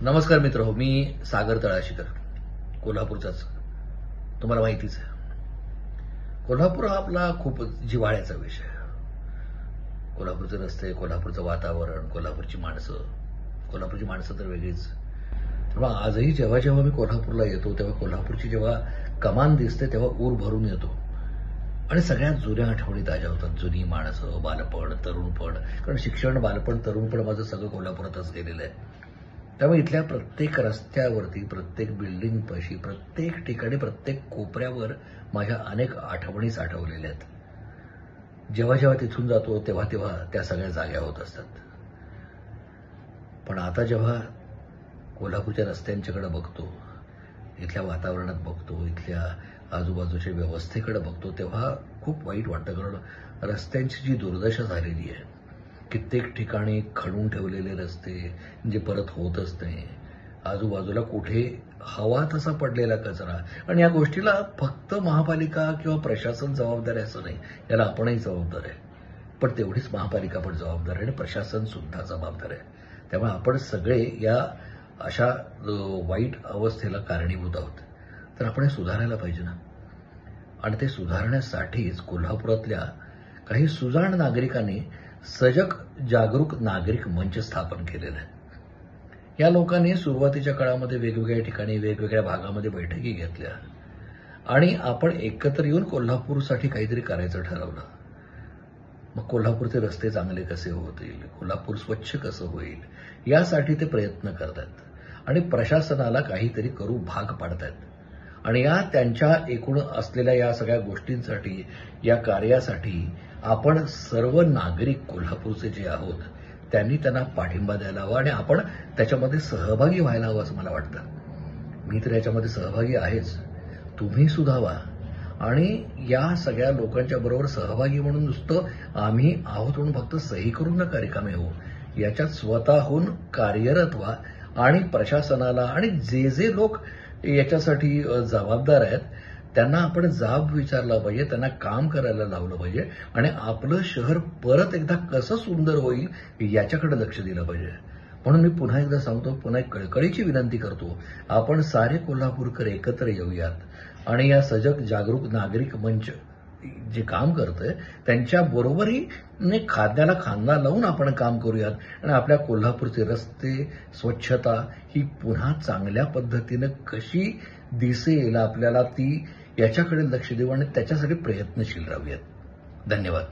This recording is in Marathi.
नमस्कार मित्र हो, मी सागर तळाशीकर, कोल्हापूरचाच. तुम्हाला माहितीच आहे, कोल्हापूर हा आपला खूप जिव्हाळ्याचा विषय. कोल्हापूरचे रस्ते, कोल्हापूरचं वातावरण, कोल्हापूरची माणसं तर वेगळीच. तेव्हा आजही जेव्हा जेव्हा मी कोल्हापूरला येतो तेव्हा कोल्हापूरची जेव्हा कमान दिसते तेव्हा ऊर भरून येतो आणि सगळ्यात जुन्या आठवणी ताज्या होतात. जुनी माणसं, बालपण, तरुणपण. कारण शिक्षण, बालपण, तरुणपण माझं सगळं कोल्हापुरातच गेलेलं आहे. त्यामुळे इथल्या प्रत्येक रस्त्यावरती, प्रत्येक बिल्डिंग पाशी, प्रत्येक ठिकाणी, प्रत्येक कोपऱ्यावर माझ्या अनेक आठवणी साठवलेल्या आहेत. जेव्हा जेव्हा तिथून जातो तेव्हा तेव्हा त्या सगळ्या जाग्या होत असतात. पण आता जेव्हा कोल्हापूरच्या रस्त्यांच्याकडे बघतो, इथल्या वातावरणात बघतो, इथल्या आजूबाजूच्या व्यवस्थेकडे बघतो तेव्हा खूप वाईट वाटतं. कारण रस्त्यांची जी दुर्दशा झालेली आहे, कित्येक ठिकाणी खणून ठेवलेले रस्ते जे परत होतच नाही, आजूबाजूला कुठे हवा तसा पडलेला कचरा. आणि या गोष्टीला फक्त महापालिका किंवा प्रशासन जबाबदार आहे असं नाही, याला आपणही जबाबदार आहे. पण तेवढीच महापालिका पण जबाबदार आहे आणि प्रशासन सुद्धा जबाबदार आहे. त्यामुळे आपण सगळे या अशा वाईट अवस्थेला कारणीभूत आहोत. तर आपण हे सुधारायला पाहिजे ना. आणि ते सुधारण्यासाठीच कोल्हापुरातल्या काही सुजाण नागरिकांनी सजग जागरूक नागरिक मंच स्थापन केलेला आहे. या लोकांनी सुरुवातीच्या काळामध्ये वेगवेगळ्या ठिकाणी, वेगवेगळ्या भागामध्ये बैठकी घेतल्या आणि आपण एकत्र येऊन कोल्हापूरसाठी काहीतरी करायचं ठरवलं. मग कोल्हापूरचे रस्ते चांगले कसे होतील, कोल्हापूर स्वच्छ कसं होईल, यासाठी ते प्रयत्न करतात आणि प्रशासनाला काहीतरी करू भाग पाडतात. आणि या त्यांच्या एकूण असलेल्या या सगळ्या गोष्टींसाठी, या कार्यासाठी आपण सर्व नागरिक कोल्हापूरचे जे आहोत त्यांनी त्यांना पाठिंबा द्यायला हवा आणि आपण त्याच्यामध्ये सहभागी व्हायला हवं असं मला वाटतं. मी तर याच्यामध्ये सहभागी आहेच, तुम्ही सुद्धा व्हा. आणि या सगळ्या लोकांच्या बरोबर सहभागी म्हणून नुसतं आम्ही आहोत म्हणून फक्त सही करून नका रिकामे हो. याच्यात स्वतःहून कार्यरत व्हा आणि प्रशासनाला आणि जे जे लोक याच्यासाठी जबाबदार आहेत त्यांना आपण जाब विचारला पाहिजे, त्यांना काम करायला लावलं पाहिजे आणि आपलं शहर परत एकदा कसं सुंदर होईल याच्याकडे लक्ष दिलं पाहिजे. म्हणून मी पुन्हा एकदा सांगतो, पुन्हा एक कळकळीची विनंती करतो, आपण सारे कोल्हापूरकर एकत्र येऊयात आणि या सजग जागरूक नागरिक मंच जे काम करतंय त्यांच्या बरोबरीने खांद्याला खांदा लावून आपण काम करूयात आणि आपल्या कोल्हापूरचे रस्ते, स्वच्छता ही पुन्हा चांगल्या पद्धतीनं कशी दिसेल आपल्याला ती याच्याकडे लक्ष देऊ आणि त्याच्यासाठी प्रयत्नशील राहूयात. धन्यवाद.